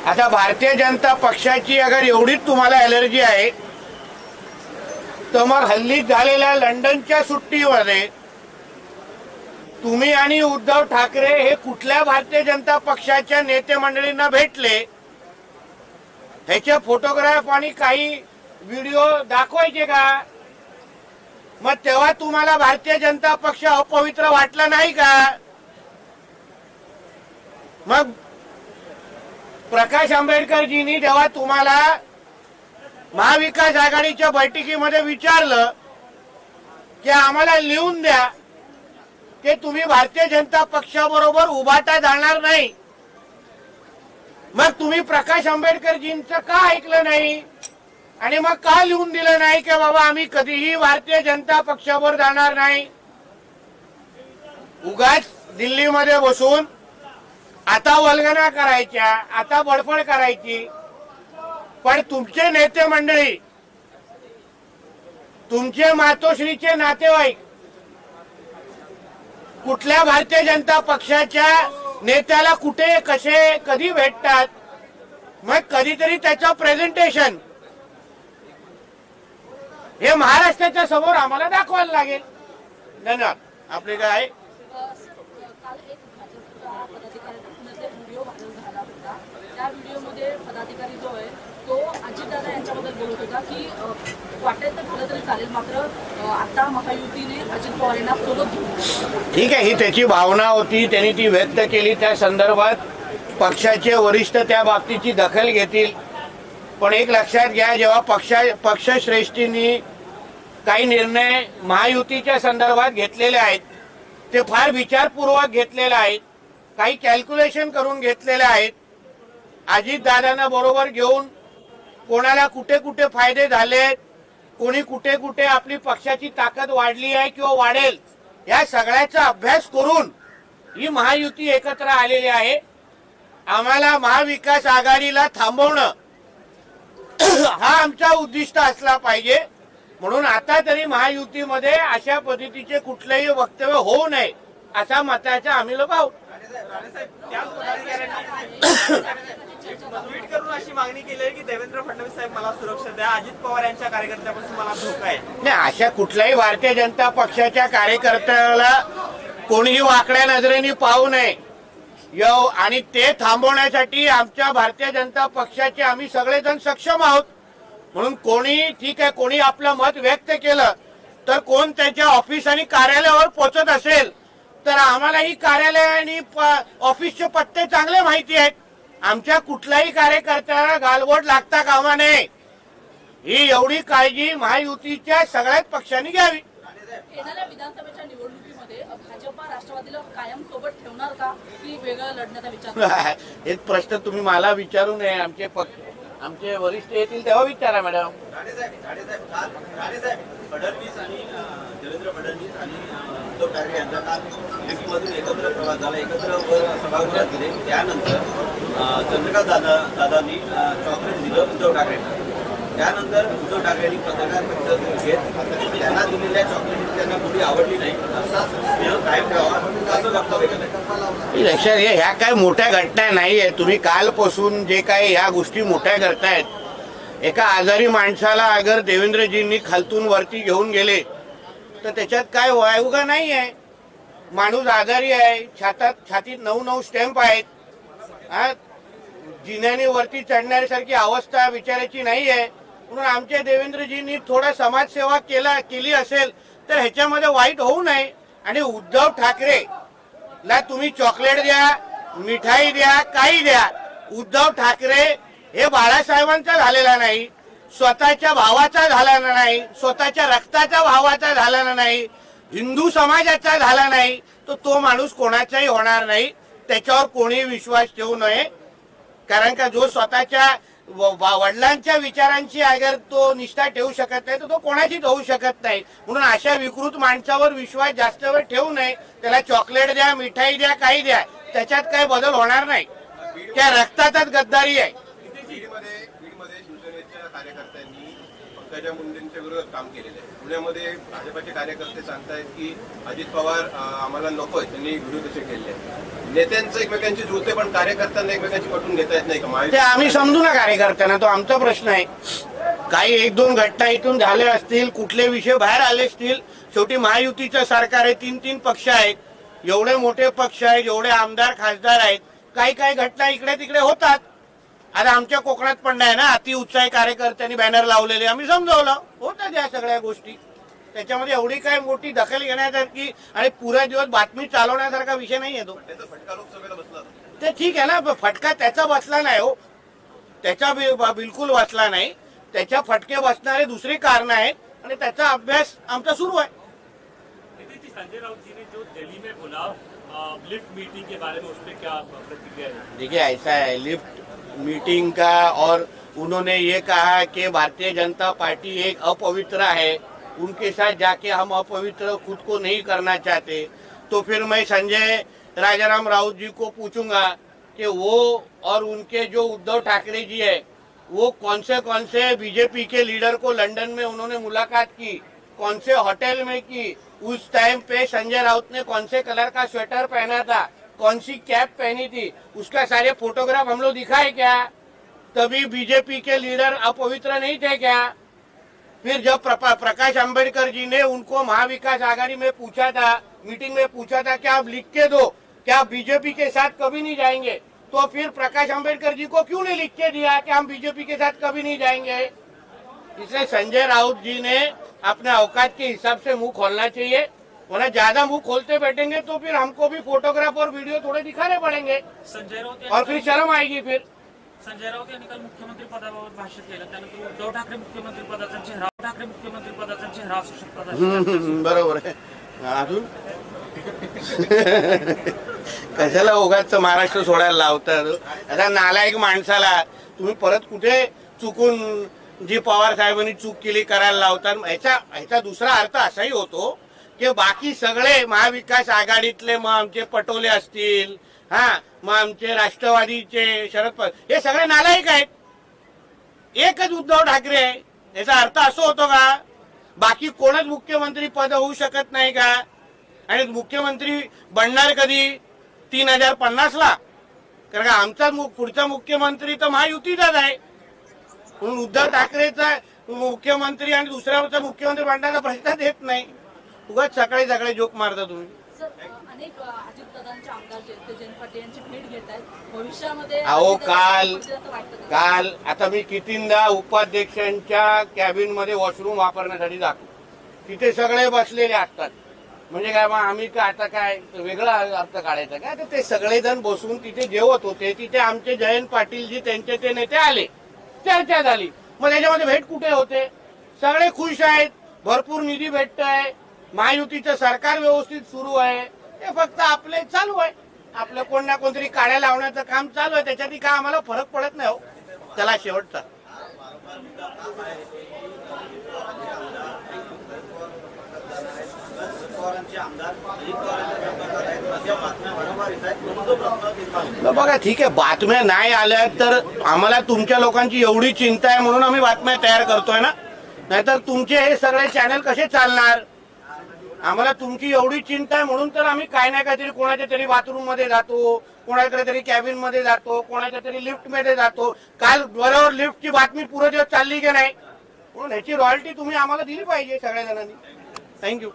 आता भारतीय जनता पक्षाची अगर एवढीच तुम्हाला ॲलर्जी आहे तर मग हल्ली झालेल्या लंडनच्या सुट्टीमध्ये तुम्ही आणि उद्धव ठाकरे हे कुठल्या भारतीय जनता पक्षाच्या नेते मंडळींना भेटले, ह्याचे फोटोग्राफ आणि काही व्हिडिओ दाखवायचे का? मग तेव्हा तुम्हाला भारतीय जनता पक्ष अपवित्र वाटला नाही का? मग प्रकाश आंबेडकरजींनी जेव्हा तुम्हाला महाविकास आघाडीच्या बैठकीमध्ये विचारलं की आम्हाला लिहून द्या की तुम्ही भारतीय जनता पक्षाबरोबर उभाटा जाणार नाही, मग तुम्ही प्रकाश आंबेडकरजींचं का ऐकलं नाही आणि मग का लिहून दिलं नाही की बाबा आम्ही कधीही भारतीय जनता पक्षावर जाणार नाही? उगाच दिल्लीमध्ये बसून आता वल्गना करायच्या, आता बडबड करायची, पण तुमचे नेते मंडळी, तुमचे मातोश्रीचे नातेवाईक कुठल्या भारतीय जनता पक्षाच्या नेत्याला कुठे कसे कधी भेटतात, मग कधीतरी त्याचं प्रेझेंटेशन हे महाराष्ट्राच्या समोर आम्हाला दाखवायला लागेल. धन्यवाद. आपले काय आहे त्या व्हिडिओमध्ये पदाधिकारी जो आहे तो अजितदादा यांच्याबद्दल बोलत होता की वाटेल तर झालं तरी चालेल, मात्र आता महायुतीने अजित पवार यांना सोबत घेऊन. ठीक आहे, ही त्याची भावना होती, त्यांनी ती व्यक्त केली. त्या संदर्भात पक्षाचे वरिष्ठ त्या बाबतीची दखल घेतील. पण एक लक्षात घ्या, जेव्हा पक्षश्रेष्ठींनी काही निर्णय महायुतीच्या संदर्भात घेतलेले आहेत ते फार विचारपूर्वक घेतलेले आहेत, काही कॅल्क्युलेशन करून घेतलेले आहेत. अजितदादांना बरोबर घेऊन कोणाला कुठे कुठे फायदे झाले, कोणी कुठे कुठे आपली पक्षाची ताकद वाढली आहे किंवा वाढेल, या सगळ्याचा अभ्यास करून ही महायुती एकत्र आलेली आहे. आम्हाला महाविकास आघाडीला थांबवणं हा आमचा उद्दिष्ट असला पाहिजे. म्हणून आता तरी महायुतीमध्ये अशा पद्धतीचे कुठलेही वक्तव्य होऊ नये असा मताचा आम्ही लोक आहोत. ट्विट करून अशी मागणी केली आहे की देवेंद्र फडणवीस साहेब मला सुरक्षा द्या, अजित पवार यांच्या कार्यकर्त्यापासून मला धोका आहे. नाही, अशा कुठल्याही भारतीय जनता पक्षाच्या कार्यकर्त्याला कोणीही वाकड्या नजरेने पाहू नये. आणि ते थांबवण्यासाठी आमच्या भारतीय जनता पक्षाचे आम्ही सगळेजण सक्षम आहोत. म्हणून कोणी ठीक आहे, कोणी आपलं मत व्यक्त केलं तर कोण त्याच्या ऑफिस आणि कार्यालयावर पोहोचत असेल तर आम्हालाही कार्यालय आणि ऑफिसचे पत्ते चांगले माहिती आहेत. आमच्या कुठल्याही कार्यकर्त्याला गालबोट लागता कामा नये, ही एवढी काळजी महायुतीच्या सगळ्याच पक्षांनी घ्यावी. येणाऱ्या विधानसभेच्या निवडणुकीमध्ये भाजपा राष्ट्रवादीला कायम सोबत ठेवणार का की वेगळं लढण्याचा विचार? एक प्रश्न तुम्ही मला विचारू नये, आमचे वरिष्ठ येतील तेव्हा विचारा मॅडम. फडणवीस आणि देवेंद्र फडणवीस आणि उद्धव ठाकरे यांचा काल लिफ्टमधून एकत्र प्रवास झाला, एकत्र सभागृहात गेले. त्यानंतर चंद्रकांत दादांनी चॉकलेट दिलं उद्धव ठाकरेंना. त्यानंतर उद्धव ठाकरेंनी पत्रकार परिषद घेत त्यांना दिलेल्या चॉकलेट त्यांना कुठे आवडली नाही, असा स्नेह कायम ठेवावा असं वक्तव्य केलं. लक्षात घ्या, ह्या काय मोठ्या घटना नाहीये. तुम्ही कालपासून जे काही ह्या गोष्टी मोठ्या करतायत, एका आजारी माणसाला अगर देवेंद्रजींनी खालतून वरती घेऊन गेले तर त्याच्यात काय वायुगा नाही आहे. माणूस आजारी आहे, छातीत 9 स्टॅम्प आहेत, जिन्याने वरती चढण्यासारखी अवस्था विचारायची नाही आहे. म्हणून आमच्या देवेंद्रजींनी थोडा समाजसेवा केली असेल तर ह्याच्यामध्ये वाईट होऊ नये. आणि उद्धव ठाकरेला तुम्ही चॉकलेट द्या, मिठाई द्या, काही द्या, उद्धव ठाकरे हे बाळासाहेबांचा झालेला नाही, स्वतःच्या भावाचा झाला नाही, स्वतःच्या रक्ताच्या भावाचा झाला नाही, हिंदू समाजाचा झाला नाही, तो माणूस कोणाचाही होणार नाही. त्याच्यावर कोणी विश्वास ठेवू नये. कारण का जो स्वतःच्या वडिलांच्या विचारांची अगर तो निष्ठा ठेवू शकत नाही तर तो कोणाचीच होऊ शकत नाही. म्हणून अशा विकृत माणसावर विश्वास जास्त वेळ ठेवू नये. त्याला चॉकलेट द्या, मिठाई द्या, काही द्या, त्याच्यात काही बदल होणार नाही. त्या रक्तातच गद्दारी आहे. बीडमध्ये शिवसेनेच्या कार्यकर्त्यांनी पंकजा मुंडेंच्या विरोधात काम केलेलं आहे. पुण्यामध्ये भाजपाचे कार्यकर्ते सांगतायत की अजित पवार आम्हाला नकोय, त्यांनी व्हिडिओ तसे केले. नेत्यांचं एकमेकांची जुळते पण कार्यकर्त्यांना एकमेकांची पटवून घेता येत नाही का? ते आम्ही समजू ना कार्यकर्त्यांना, तो आमचा प्रश्न आहे. काही एक दोन घटना इथून झाल्या असतील, कुठले विषय बाहेर आले असतील. शेवटी महायुतीचं सरकार आहे, 3 पक्ष आहेत, एवढे मोठे पक्ष आहेत, एवढे आमदार खासदार आहेत, काही काही घटना इकडे तिकडे होतात. आता आमच्या कोकणात पण नाही ना, अति उत्साही कार्यकर्त्यांनी बॅनर लावलेले, आम्ही समजावलं होतात या सगळ्या गोष्टी. त्याच्यामध्ये एवढी काय मोठी दखल घेण्यासारखी आणि पुरा दिवस बातमी चालवण्यासारखा विषय नाही येतो. फटका लोकसभेला बसला ते ठीक आहे ना, फटका त्याचा बसला नाही हो, त्याचा बिलकुल बसला नाही. त्याच्या फटके बसणारे दुसरी कारण आहेत आणि त्याचा अभ्यास आमचा सुरू आहे. संजय राउत जी ने जो दिल्ली में बोला लिफ्ट मीटिंग के बारे में, उस पर क्या प्रतिक्रिया है? देखिए ऐसा है, लिफ्ट मीटिंग का और उन्होंने ये कहा कि भारतीय जनता पार्टी एक अपवित्र है, उनके साथ जाके हम अपवित्र खुद को नहीं करना चाहते. तो फिर मैं संजय राजाराम राउत जी को पूछूंगा कि वो और उनके जो उद्धव ठाकरे जी है, वो कौन से बीजेपी के लीडर को लंदन में उन्होंने मुलाकात की, कौन से होटल में की, उस टाइम पे संजय राउत ने कौन से कलर का स्वेटर पहना था, कौन सी कैप पहनी थी, उसका सारे फोटोग्राफ हम लोग दिखाए क्या? तभी बीजेपी के लीडर अपवित्र नहीं थे क्या? फिर जब प्रकाश अंबेडकर जी ने उनको महाविकास आघाड़ी में पूछा था, मीटिंग में पूछा था कि आप लिख के दो कि आप बीजेपी के साथ कभी नहीं जाएंगे, तो फिर प्रकाश अंबेडकर जी को क्यों नहीं लिख के दिया कि हम बीजेपी के साथ कभी नहीं जाएंगे? इसलिए संजय राउत जी ने अपने औकात के हिसाब से मुंह खोलना चाहिए, वरना ज्यादा मुंह खोलते बैठेंगे तो फिर हमको भी फोटोग्राफ और वीडियो थोड़े दिखाने पड़ेंगे संजय राउत और फिर शर्म आएगी. फिर संजय राउत यांनी काल मुख्यमंत्री पदाबाबत भाष्य केलं. त्यानंतर उद्धव ठाकरे मुख्यमंत्री पदाचा चेहरा असू शकतात. बरोबर आहे. अजून कशाला उगाच महाराष्ट्र सोडायला लावतात? आता नालायक माणसाला तुम्ही परत कुठे चुकून जी पवार साहेबांनी चूक केली करायला लावतात. ह्याचा दुसरा अर्थ असाही होतो की बाकी सगळे महाविकास आघाडीतले, मग आमचे पटोले असतील, मग आमचे राष्ट्रवादीचे शरद पवार, हे सगळे नालायक आहेत. एकच उद्धव ठाकरे आहे. याचा अर्थ असं होतो का बाकी कोणच मुख्यमंत्री पद होऊ शकत नाही का? आणि मुख्यमंत्री बनणार कधी? 3050ला. कारण का आमचा पुढचा मुख्यमंत्री तर महायुतीचाच आहे. म्हणून उद्धव ठाकरेचा मुख्यमंत्री आणि दुसऱ्याचा मुख्यमंत्री बनण्याचा प्रश्नच येत नाही. उगाच सकाळी जोक मारता तुम्ही. सर, अनेक अजितदादांचे आमदार जे आहेत ते जयंत पाटील यांची भेट घेत आहेत. भविष्यामध्ये अहो वाटतं का? काल आता मी कितींदा उपाध्यक्षांच्या कॅबिन मध्ये वॉशरूम वापरण्यासाठी जातो, तिथे सगळे बसलेले असतात. म्हणजे काय, मग आम्ही का आता काय वेगळा अर्थ काढायचा काय? तर ते सगळेजण बसून तिथे जेवत होते. तिथे आमचे जयंत पाटील जी त्यांचे ते नेते आले, चर्चा झाली. मग त्याच्यामध्ये भेट कुठे होते? सगळे खुश आहेत, भरपूर निधी भेटतोय, महायुतीचं सरकार व्यवस्थित सुरू आहे. ते फक्त आपले चालू आहे, आपलं कोण ना कोणतरी काड्या लावण्याचं काम चालू आहे. त्याच्यातही काय आम्हाला फरक पडत नाही हो. त्याला शेवटचा बघा, ठीक आहे, बातम्या नाही आल्या तर आम्हाला तुमच्या लोकांची एवढी चिंता आहे म्हणून आम्ही बातम्या तयार करतोय ना. नाहीतर तुमचे हे सगळे चॅनल कसे चालणार? आम्हाला तुमची एवढी चिंता आहे म्हणून तर आम्ही काय ना काहीतरी कोणाच्या तरी बाथरूम मध्ये जातो, कोणाकडे तरी कॅबिन मध्ये जातो, कोणाच्या तरी लिफ्ट मध्ये जातो. काल बरोबर लिफ्टची बातमी पुरे दिवस चालली की नाही? म्हणून ह्याची रॉयल्टी तुम्ही आम्हाला दिली पाहिजे सगळ्या जणांनी. थँक्यू.